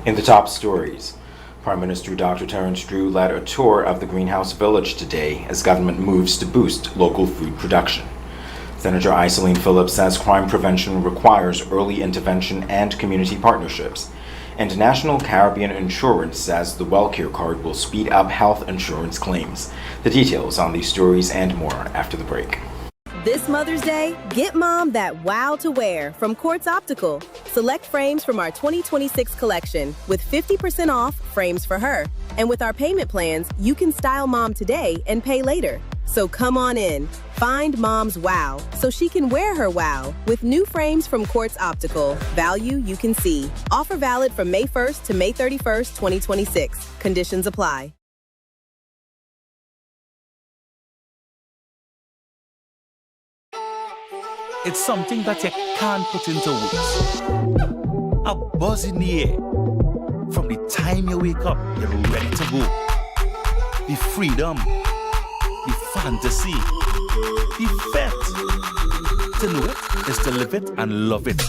In the top stories, Prime Minister Dr. Terence Drew led a tour of the Greenhouse Village today as government moves to boost local food production. Senator Iselene Phillips says crime prevention requires early intervention and community partnerships. And National Caribbean Insurance says the WellCare card will speed up health insurance claims. The details on these stories and more after the break. This Mother's Day, get mom that wow to wear from Quartz Optical. Select frames from our 2026 collection with 50% off frames for her. And with our payment plans, you can style mom today and pay later. So come on in, find mom's wow so she can wear her wow with new frames from Quartz Optical. Value you can see. Offer valid from May 1st to May 31st, 2026. Conditions apply. It's something that you can't put into words. A buzz in the air. From the time you wake up, you're ready to go. The freedom, the fantasy, the fete. To know it is to live it and love it.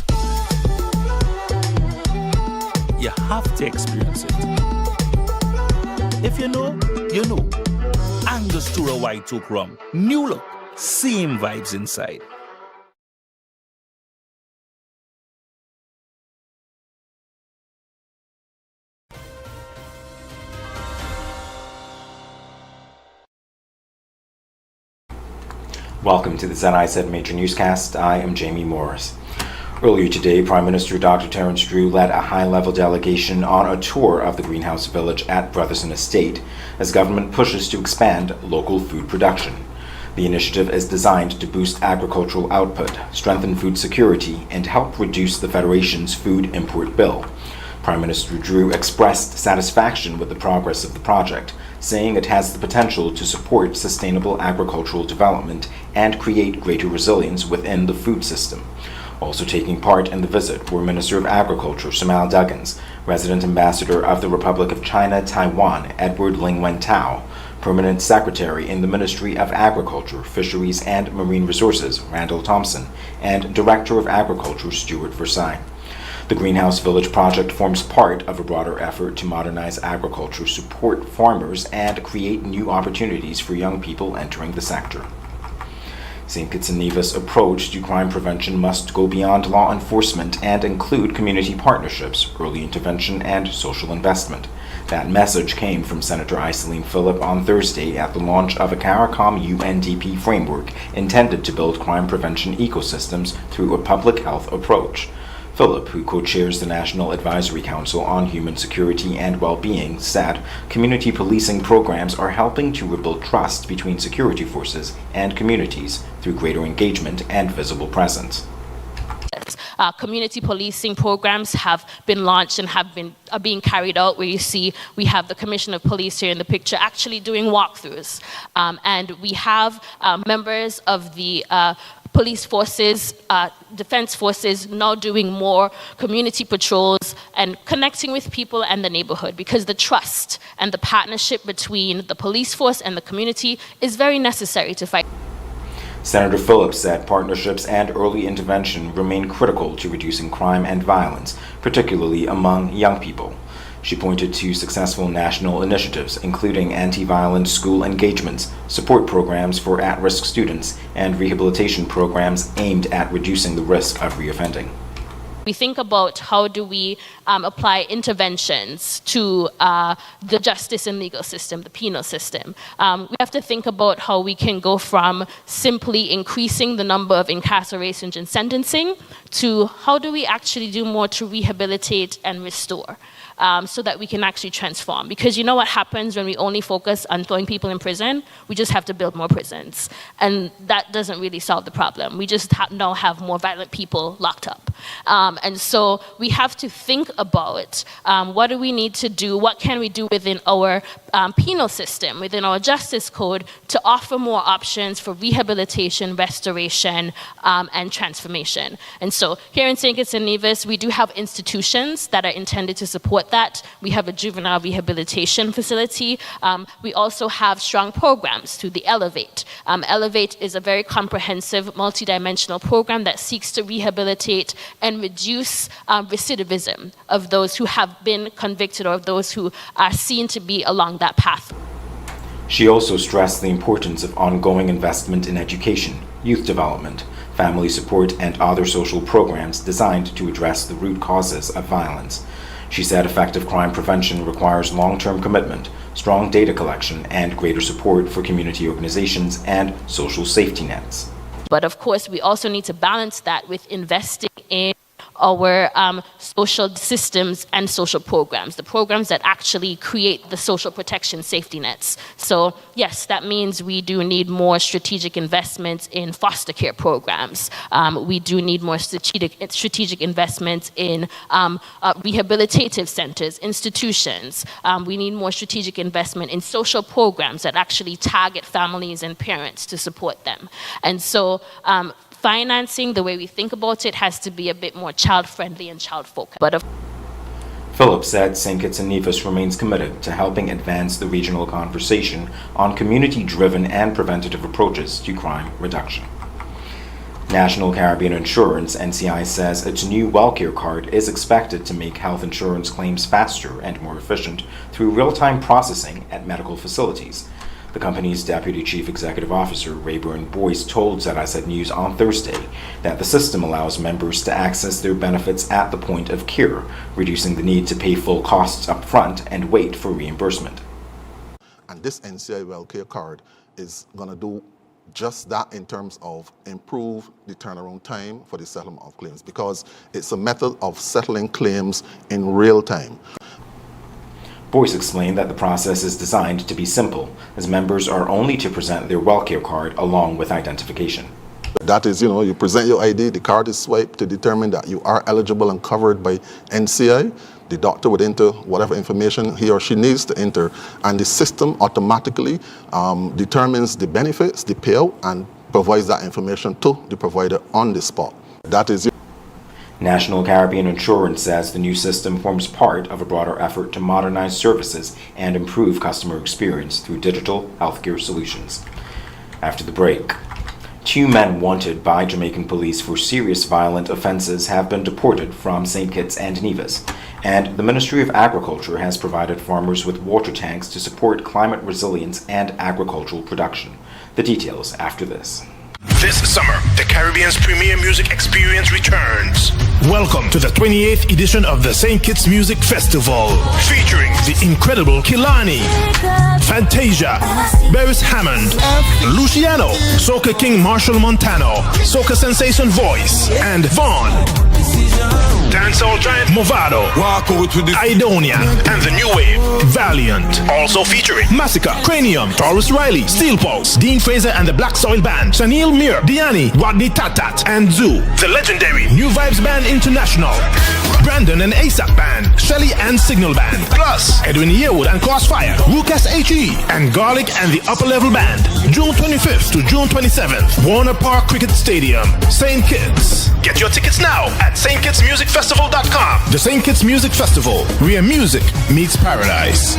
You have to experience it. If you know, you know. Angostura White Oak Rum. New look, same vibes inside. Welcome to the ZIZ Major Newscast. I am Jamie Morris. Earlier today, Prime Minister Dr. Terence Drew led a high-level delegation on a tour of the Greenhouse Village at Brotherson Estate as government pushes to expand local food production. The initiative is designed to boost agricultural output, strengthen food security, and help reduce the Federation's food import bill. Prime Minister Drew expressed satisfaction with the progress of the project, saying it has the potential to support sustainable agricultural development and create greater resilience within the food system. Also taking part in the visit were Minister of Agriculture Samal Duggins, Resident Ambassador of the Republic of China, Taiwan, Edward Ling Wen-Tao, Permanent Secretary in the Ministry of Agriculture, Fisheries and Marine Resources, Randall Thompson, and Director of Agriculture, Stuart Versailles. The Greenhouse Village project forms part of a broader effort to modernize agriculture, support farmers, and create new opportunities for young people entering the sector. St. Kitts and Nevis' approach to crime prevention must go beyond law enforcement and include community partnerships, early intervention, and social investment. That message came from Senator Iselene Phillips on Thursday at the launch of a CARICOM UNDP framework intended to build crime prevention ecosystems through a public health approach. Philip, who co-chairs the National Advisory Council on Human Security and Well-being, said community policing programs are helping to rebuild trust between security forces and communities through greater engagement and visible presence. Community policing programs have been launched and are being carried out, where you see we have the Commissioner of Police here in the picture actually doing walkthroughs. And we have members of the police forces, defense forces now doing more community patrols and connecting with people and the neighborhood, because the trust and the partnership between the police force and the community is very necessary to fight. Senator Phillips said partnerships and early intervention remain critical to reducing crime and violence, particularly among young people. She pointed to successful national initiatives, including anti-violence school engagements, support programs for at-risk students, and rehabilitation programs aimed at reducing the risk of reoffending. We think about how do we apply interventions to the justice and legal system, the penal system. We have to think about how we can go from simply increasing the number of incarcerations and sentencing to how do we actually do more to rehabilitate and restore. So that we can actually transform. Because you know what happens when we only focus on throwing people in prison? We just have to build more prisons. And that doesn't really solve the problem. We just now have more violent people locked up. And so we have to think about what do we need to do, what can we do within our penal system, within our justice code, to offer more options for rehabilitation, restoration, and transformation. And so here in St. Kitts and Nevis, we do have institutions that are intended to support that. We have a juvenile rehabilitation facility. We also have strong programs through the Elevate. Elevate is a very comprehensive, multidimensional program that seeks to rehabilitate and reduce recidivism of those who have been convicted or of those who are seen to be along that path. She also stressed the importance of ongoing investment in education, youth development, family support, and other social programs designed to address the root causes of violence. She said effective crime prevention requires long-term commitment, strong data collection, and greater support for community organizations and social safety nets. But of course, we also need to balance that with investing in our social systems and social programs, the programs that actually create the social protection safety nets. So yes, that means we do need more strategic investments in foster care programs. We do need more strategic investments in rehabilitative centers, institutions. We need more strategic investment in social programs that actually target families and parents to support them. And so financing, the way we think about it, has to be a bit more child-friendly and child-focused. Phillips said St. Kitts and Nevis remains committed to helping advance the regional conversation on community-driven and preventative approaches to crime reduction. National Caribbean Insurance, NCI, says its new WellCare card is expected to make health insurance claims faster and more efficient through real-time processing at medical facilities. The company's Deputy Chief Executive Officer, Rayburn Boyce, told ZIZ News on Thursday that the system allows members to access their benefits at the point of care, reducing the need to pay full costs up front and wait for reimbursement. And this NCI WellCare card is going to do just that in terms of improve the turnaround time for the settlement of claims, because it's a method of settling claims in real time. Boyce explained that the process is designed to be simple, as members are only to present their WellCare card along with identification. That is, you present your ID, the card is swiped to determine that you are eligible and covered by NCI. The doctor would enter whatever information he or she needs to enter, and the system automatically determines the benefits, the payout, and provides that information to the provider on the spot. That is. National Caribbean Insurance says the new system forms part of a broader effort to modernize services and improve customer experience through digital healthcare solutions. After the break, 2 men wanted by Jamaican police for serious violent offenses have been deported from St. Kitts and Nevis, and the Ministry of Agriculture has provided farmers with water tanks to support climate resilience and agricultural production. The details after this. This summer, the Caribbean's premier music experience returns. Welcome to the 28th edition of the St. Kitts Music Festival. Featuring the incredible Kilani, Fantasia, Beres Hammond, Luciano, Soca King Marshall Montano, Soca Sensation Voice, and Vaughn. Dancehall giant Movado, Idonia, and the new wave Valiant. Also featuring Massacre, Cranium, Taurus Riley, Steel Pulse, Dean Fraser and the Black Soil Band, Shanil Mir, Diani, Rodney Tatat, and Zoo. The legendary New Vibes Band International, Brandon and ASAP Band, Shelly and Signal Band, plus Edwin Yearwood and Crossfire, Lucas HE, and Garlic and the Upper Level Band. June 25th to June 27th, Warner Park Cricket Stadium, St. Kitts. Get your tickets now at stkittsmusicfestival.com. The St. Kitts Music Festival, where music meets paradise.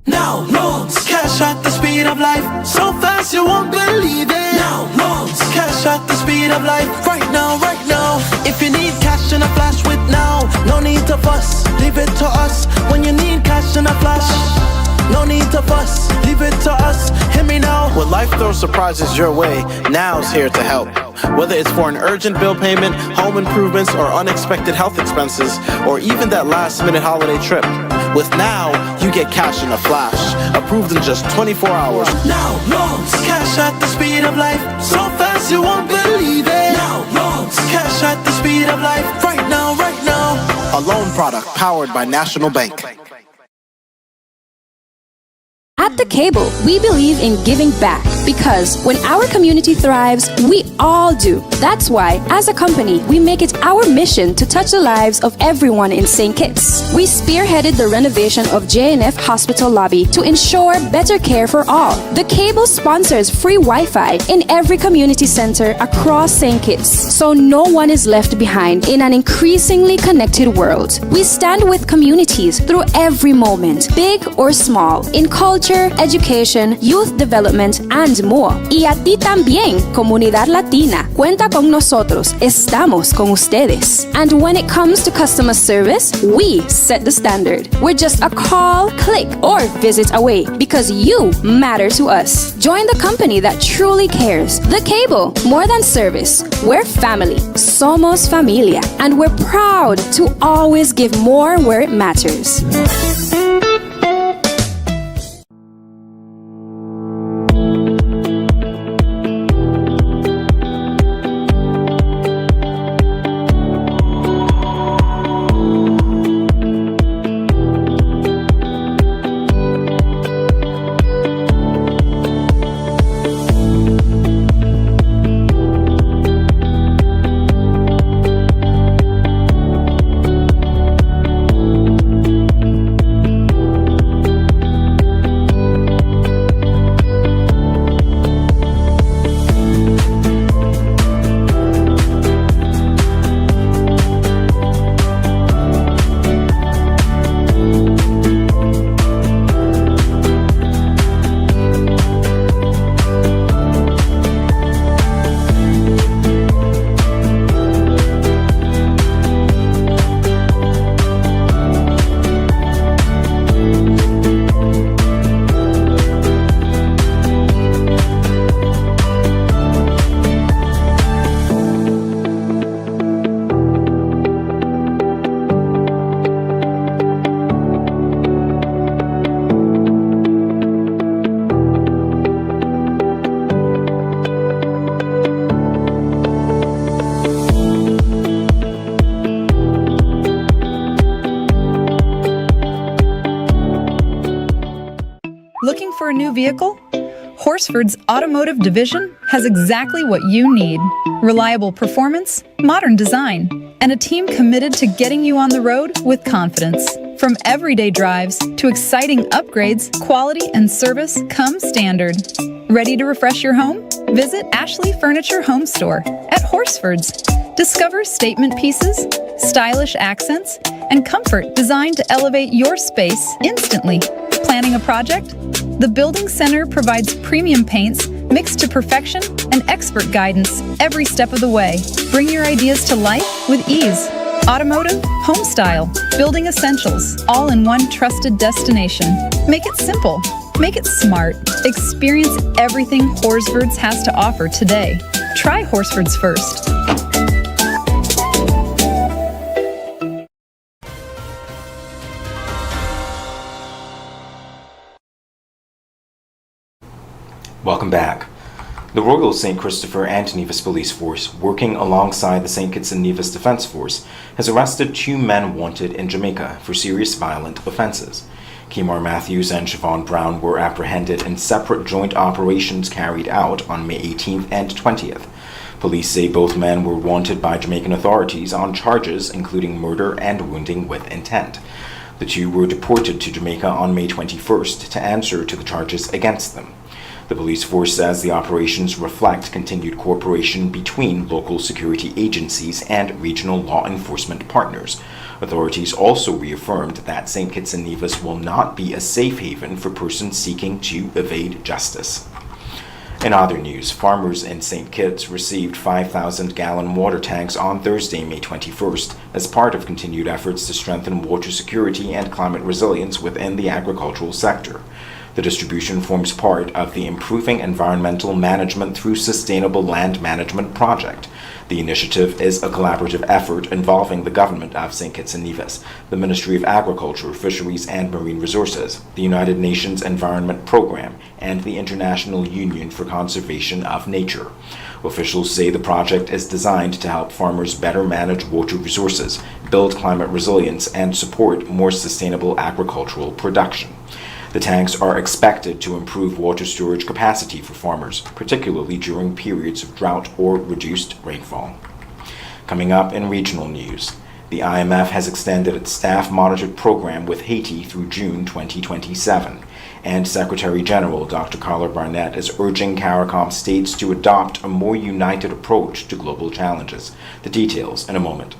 Now loans, cash at the speed of life, so fast you won't believe it. Now loans, cash at the speed of life, right now, right now. If you need cash in a flash with now, no need to fuss, leave it to us. When you need cash in a flash, no need to fuss, leave it to us. Hear me now. When life throws surprises your way, now's here to help. Whether it's for an urgent bill payment, home improvements, or unexpected health expenses, or even that last-minute holiday trip, with Now, you get cash in a flash, approved in just 24 hours. Now loans, cash at the speed of life, so fast you won't believe it. Now loans, cash at the speed of life, right now, right now. A loan product powered by National Bank. At The Cable, we believe in giving back because when our community thrives, we all do. That's why, as a company, we make it our mission to touch the lives of everyone in St. Kitts. We spearheaded the renovation of JNF Hospital lobby to ensure better care for all. The Cable sponsors free Wi-Fi in every community center across St. Kitts, so no one is left behind in an increasingly connected world. We stand with communities through every moment, big or small, in culture, agriculture, education, youth development, and more. Y a ti también, comunidad latina. Cuenta con nosotros. Estamos con ustedes. And when it comes to customer service, we set the standard. We're just a call, click, or visit away because you matter to us. Join the company that truly cares. The Cable, more than service. We're family. Somos familia. And we're proud to always give more where it matters. Looking for a new vehicle? Horsford's Automotive Division has exactly what you need. Reliable performance, modern design, and a team committed to getting you on the road with confidence. From everyday drives to exciting upgrades, quality and service come standard. Ready to refresh your home? Visit Ashley Furniture Home Store at Horsford's. Discover statement pieces, stylish accents, and comfort designed to elevate your space instantly. Planning a project? The Building Center provides premium paints mixed to perfection and expert guidance every step of the way. Bring your ideas to life with ease. Automotive, home style, building essentials, all in one trusted destination. Make it simple. Make it smart. Experience everything Horsford's has to offer today. Try Horsford's first. Welcome back. The Royal St. Christopher and Nevis Police Force, working alongside the St. Kitts and Nevis Defense Force, has arrested 2 men wanted in Jamaica for serious violent offenses. Kemar Matthews and Siobhan Brown were apprehended in separate joint operations carried out on May 18th and 20th. Police say both men were wanted by Jamaican authorities on charges including murder and wounding with intent. The 2 were deported to Jamaica on May 21st to answer to the charges against them. The police force says the operations reflect continued cooperation between local security agencies and regional law enforcement partners. Authorities also reaffirmed that St. Kitts and Nevis will not be a safe haven for persons seeking to evade justice. In other news, farmers in St. Kitts received 5,000-gallon water tanks on Thursday, May 21st, as part of continued efforts to strengthen water security and climate resilience within the agricultural sector. The distribution forms part of the Improving Environmental Management Through Sustainable Land Management project. The initiative is a collaborative effort involving the government of St. Kitts and Nevis, the Ministry of Agriculture, Fisheries and Marine Resources, the United Nations Environment Program, and the International Union for Conservation of Nature. Officials say the project is designed to help farmers better manage water resources, build climate resilience, and support more sustainable agricultural production. The tanks are expected to improve water storage capacity for farmers, particularly during periods of drought or reduced rainfall. Coming up in regional news, the IMF has extended its staff-monitored program with Haiti through June 2027, and Secretary General Dr. Carla Barnett is urging CARICOM states to adopt a more united approach to global challenges. The details in a moment.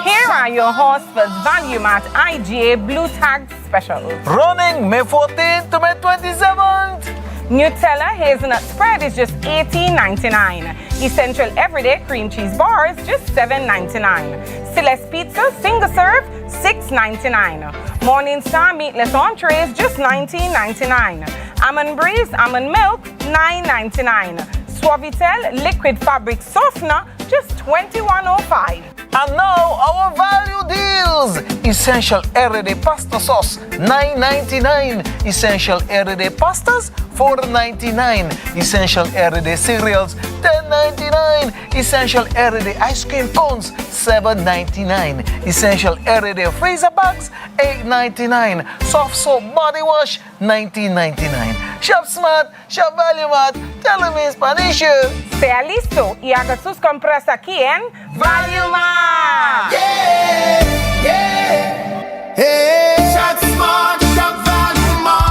Here are your Horsford's Value Mart IGA Blue Tag Special. Running May 14th to May 27th. Nutella hazelnut spread is just $18.99. Essential everyday cream cheese bars just $7.99. Celeste pizza single serve $6.99. Morningstar meatless entrees just $19.99. Almond breeze almond milk $9.99. Suavitel liquid fabric softener just $21.05. And now our value deals. Essential everyday pasta sauce $9.99. Essential everyday pastas $4.99. Essential everyday cereals $10.99. Essential everyday ice cream cones $7.99. Essential everyday freezer bags $8.99. Soft soap body wash $19.99. Shop smart, shop value mart. Tell them in Spanish. Sea listo y haga sus compras aquí en Value Mart. Yeah, yeah. Hey, shop smart, shop value mart.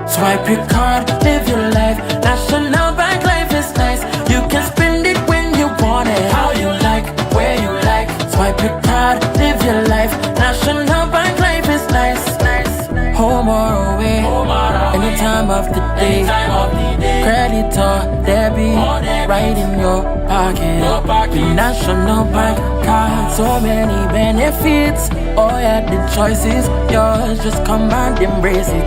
Swipe your card, live your life. National Bank life is nice. You can spend it when you want it, how you like, where you like. Swipe your card, live your life. National Bank life is nice. Home or away, any time of the day. Credit or debit, right in your pocket. With National Bank card, so many benefits. Oh yeah, the choice is yours. Just come and embrace it.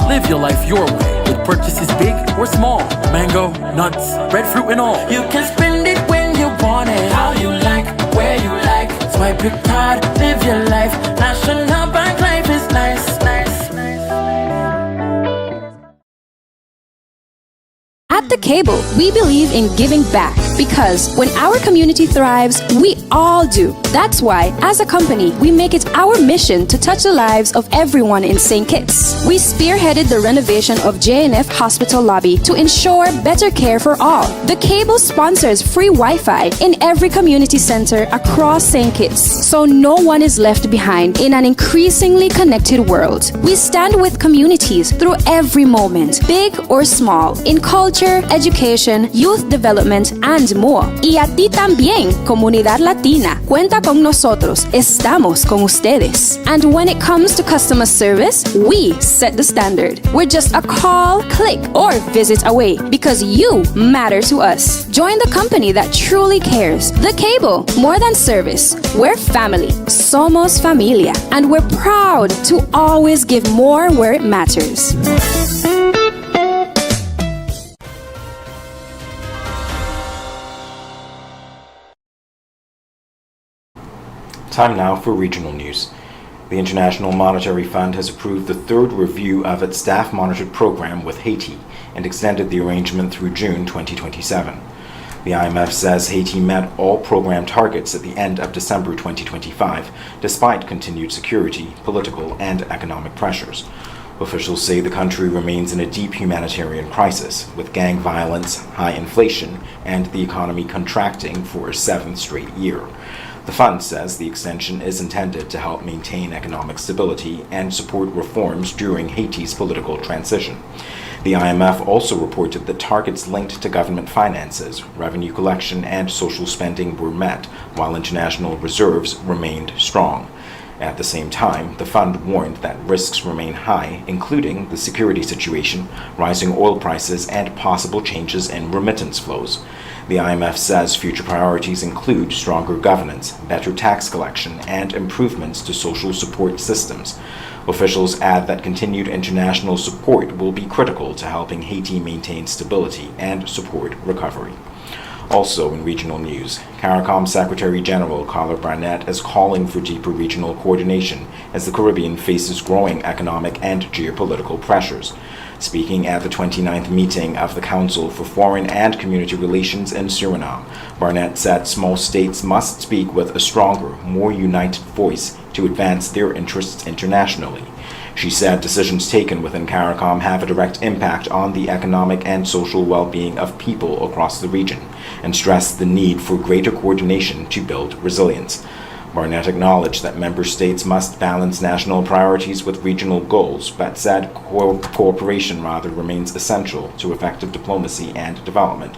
Live your life your way with purchases big or small. Mango, nuts, breadfruit and all. You can spend it when you want it, how you like, where you like. Swipe your card, live your life. National Bank life is nice. At The Cable, we believe in giving back because when our community thrives, we all do. That's why, as a company, we make it our mission to touch the lives of everyone in St. Kitts. We spearheaded the renovation of JNF Hospital lobby to ensure better care for all. The Cable sponsors free Wi-Fi in every community center across St. Kitts, so no one is left behind in an increasingly connected world. We stand with communities through every moment, big or small, in culture, education, youth development, and more. Y a ti también, Comunidad Latina. Cuenta con nosotros. Estamos con ustedes. And when it comes to customer service, we set the standard. We're just a call, click, or visit away because you matter to us. Join the company that truly cares. The Cable, more than service. We're family. Somos familia. And we're proud to always give more where it matters. Time now for regional news. The International Monetary Fund has approved the third review of its staff-monitored program with Haiti and extended the arrangement through June 2027. The IMF says Haiti met all program targets at the end of December 2025, despite continued security, political, and economic pressures. Officials say the country remains in a deep humanitarian crisis, with gang violence, high inflation, and the economy contracting for a seventh straight year. The fund says the extension is intended to help maintain economic stability and support reforms during Haiti's political transition. The IMF also reported that targets linked to government finances, revenue collection, and social spending were met, while international reserves remained strong. At the same time, the fund warned that risks remain high, including the security situation, rising oil prices, and possible changes in remittance flows. The IMF says future priorities include stronger governance, better tax collection, and improvements to social support systems. Officials add that continued international support will be critical to helping Haiti maintain stability and support recovery. Also in regional news, CARICOM Secretary General Carla Barnett is calling for deeper regional coordination as the Caribbean faces growing economic and geopolitical pressures. Speaking at the 29th meeting of the Council for Foreign and Community Relations in Suriname, Barnett said small states must speak with a stronger, more united voice to advance their interests internationally. She said decisions taken within CARICOM have a direct impact on the economic and social well-being of people across the region, and stressed the need for greater coordination to build resilience. Barnett acknowledged that member states must balance national priorities with regional goals, but said cooperation remains essential to effective diplomacy and development.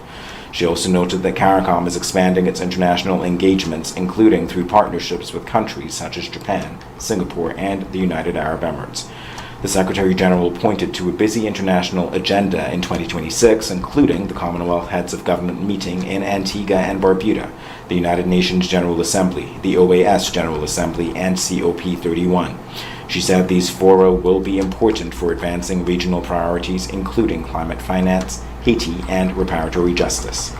She also noted that CARICOM is expanding its international engagements, including through partnerships with countries such as Japan, Singapore, and the United Arab Emirates. The Secretary General pointed to a busy international agenda in 2026, including the Commonwealth Heads of Government meeting in Antigua and Barbuda, the United Nations General Assembly, the OAS General Assembly, and COP31. She said these fora will be important for advancing regional priorities, including climate finance, Haiti, and reparatory justice.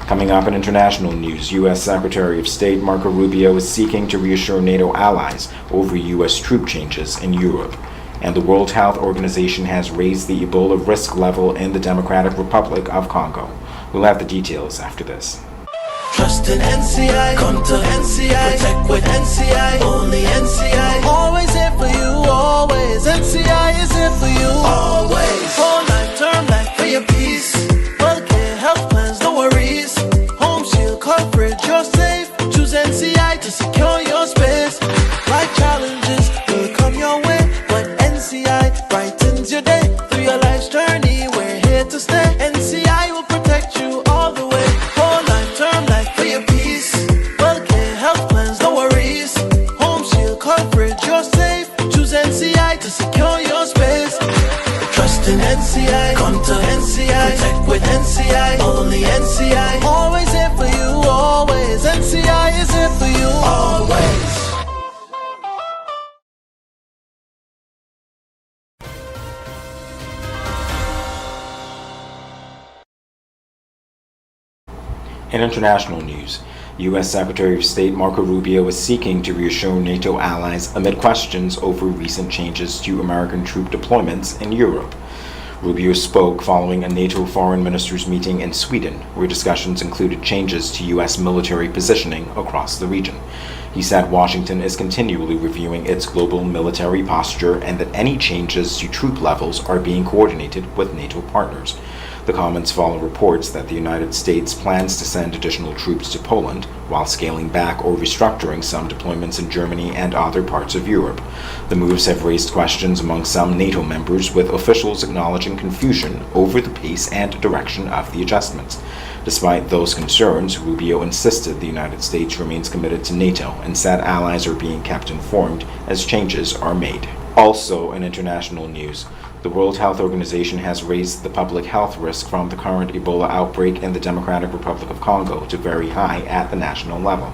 Coming up in international news, U.S. Secretary of State Marco Rubio is seeking to reassure NATO allies over U.S. troop changes in Europe. And the World Health Organization has raised the Ebola risk level in the Democratic Republic of Congo. We'll have the details after this. Trust in NCI, come to NCI, protect with NCI, only NCI. Always here for you, always. NCI is here for you, always. Whole life, term life for your peace. Healthcare, health plans, no worries. Home shield coverage, you're safe. Choose NCI to secure your space. Life challenges will come your way, but NCI brightens your day. Through your life's journey, we're here to stay. NCI will protect you all the way. Whole life, term life for your peace. Healthcare, health plans, no worries. Home shield coverage, you're safe. Choose NCI to secure your space. Trust in NCI, come to NCI, protect with NCI, only NCI. Always here for you, always. NCI is here for you, always. In international news, U.S. Secretary of State Marco Rubio is seeking to reassure NATO allies amid questions over recent changes to American troop deployments in Europe. Rubio spoke following a NATO foreign ministers meeting in Sweden, where discussions included changes to U.S. military positioning across the region. He said Washington is continually reviewing its global military posture and that any changes to troop levels are being coordinated with NATO partners. The comments follow reports that the United States plans to send additional troops to Poland, while scaling back or restructuring some deployments in Germany and other parts of Europe. The moves have raised questions among some NATO members, with officials acknowledging confusion over the pace and direction of the adjustments. Despite those concerns, Rubio insisted the United States remains committed to NATO and said allies are being kept informed as changes are made. Also in international news, the World Health Organization has raised the public health risk from the current Ebola outbreak in the Democratic Republic of Congo to very high at the national level.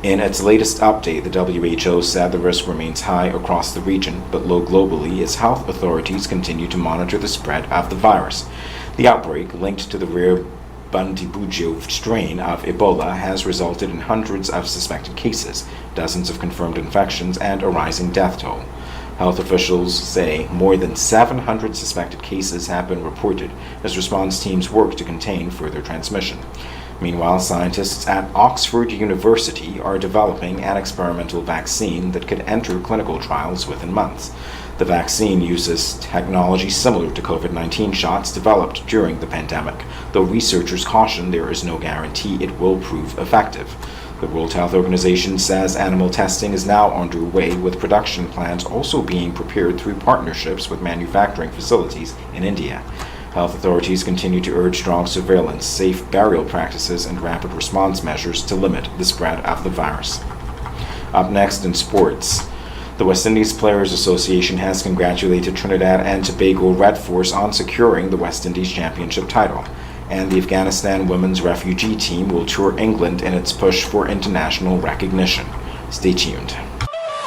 In its latest update, the WHO said the risk remains high across the region, but low globally as health authorities continue to monitor the spread of the virus. The outbreak, linked to the rare Bundibugyo strain of Ebola, has resulted in hundreds of suspected cases, dozens of confirmed infections, and a rising death toll. Health officials say more than 700 suspected cases have been reported as response teams work to contain further transmission. Meanwhile, scientists at Oxford University are developing an experimental vaccine that could enter clinical trials within months. The vaccine uses technology similar to COVID-19 shots developed during the pandemic, though researchers caution there is no guarantee it will prove effective. The World Health Organization says animal testing is now underway, with production plans also being prepared through partnerships with manufacturing facilities in India. Health authorities continue to urge strong surveillance, safe burial practices, and rapid response measures to limit the spread of the virus. Up next in sports, the West Indies Players Association has congratulated Trinidad and Tobago Red Force on securing the West Indies Championship title, and the Afghanistan women's refugee team will tour England in its push for international recognition. Stay tuned.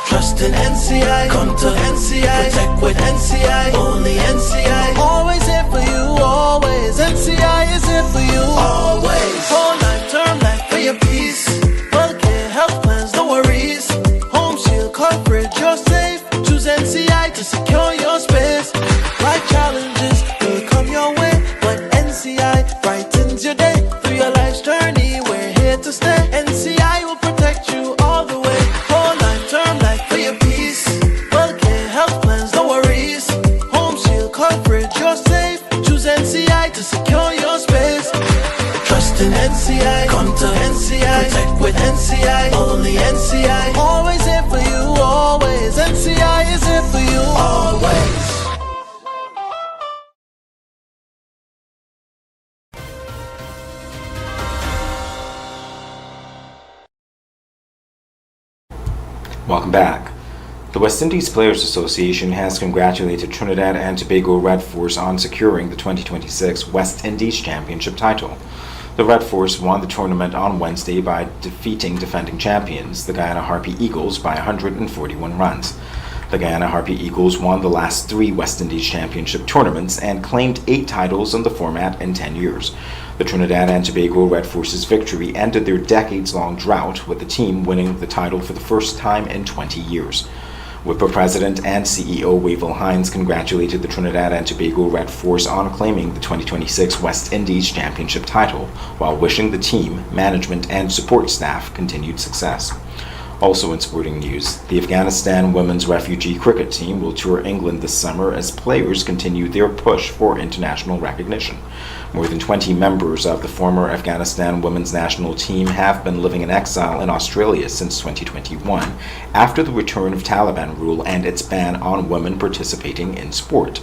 Trust in NCI, come to NCI, protect with NCI, only NCI. Always here for you, always. NCI is here for you, always. Whole life, term life for your peace. Healthcare, health plans, no worries. Home shield coverage, you're safe. Choose NCI to secure your space. Life challenges will come your way, but NCI brightens your day. Through your life's journey, we're here to stay. NCI will protect you all the way. Whole life, term life for your peace. Healthcare, health plans, no worries. Home shield coverage, you're safe. Choose NCI to secure your space. Trust in NCI, come to NCI, protect with NCI, only NCI. Always here for you, always. NCI is here for you, always. Welcome back. The West Indies Players Association has congratulated Trinidad and Tobago Red Force on securing the 2026 West Indies Championship title. The Red Force won the tournament on Wednesday by defeating defending champions, the Guyana Harpy Eagles, by 141 runs. The Guyana Harpy Eagles won the last 3 West Indies Championship tournaments and claimed 8 titles in the format in 10 years. The Trinidad and Tobago Red Force's victory ended their decades-long drought, with the team winning the title for the first time in 20 years. WIPA President and CEO Wavell Hines congratulated the Trinidad and Tobago Red Force on claiming the 2026 West Indies Championship title, while wishing the team, management, and support staff continued success. Also in sporting news, the Afghanistan women's refugee cricket team will tour England this summer as players continue their push for international recognition. More than 20 members of the former Afghanistan women's national team have been living in exile in Australia since 2021, after the return of Taliban rule and its ban on women participating in sport.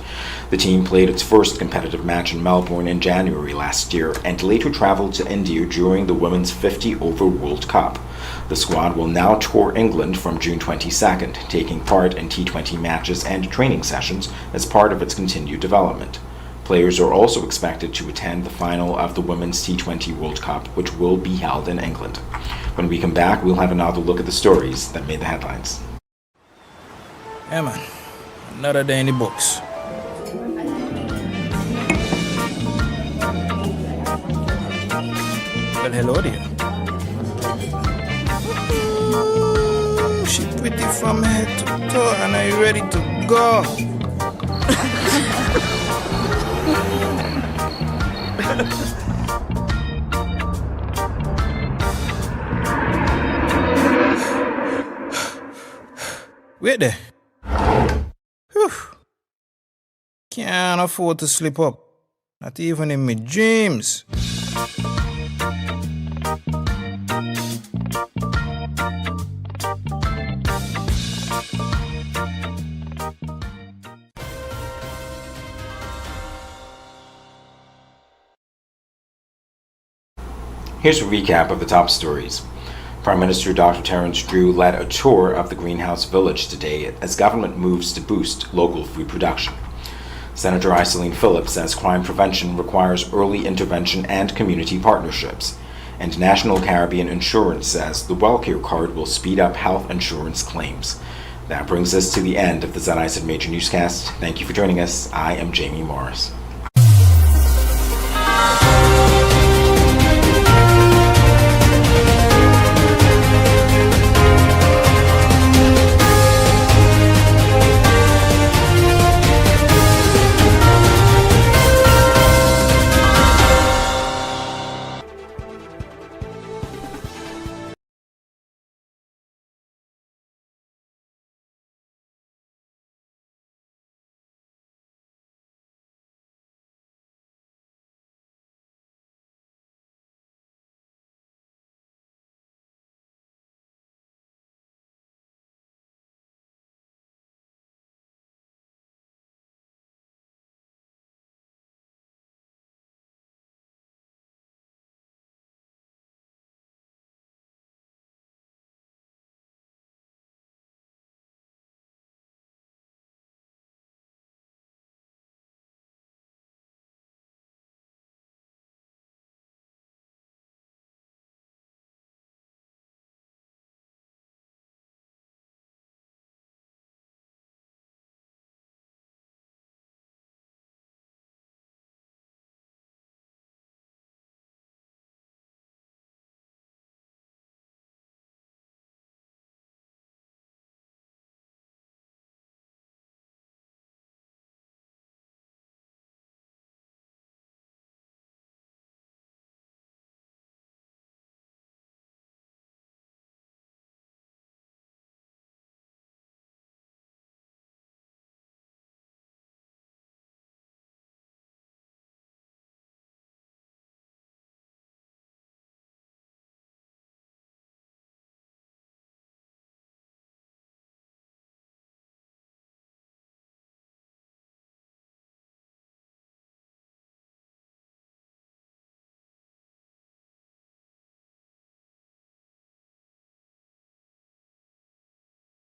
The team played its first competitive match in Melbourne in January last year and later traveled to India during the Women's 50 Over World Cup. The squad will now tour England from June 22nd, taking part in T20 matches and training sessions as part of its continued development. Players are also expected to attend the final of the Women's T20 World Cup, which will be held in England. When we come back, we'll have another look at the stories that made the headlines. Yeah, man. Another day in the books. Well, hello there. She pretty from head to toe, and are you ready to go? Wait there. Whew. Can't afford to slip up. Not even in my dreams. Here's a recap of the top stories. Prime Minister Dr. Terence Drew led a tour of the Greenhouse Village today as government moves to boost local food production. Senator Iselene Phillips says crime prevention requires early intervention and community partnerships. And National Caribbean Insurance says the WellCare card will speed up health insurance claims. That brings us to the end of the ZIZ Major Newscast. Thank you for joining us. I am Jamie Morris.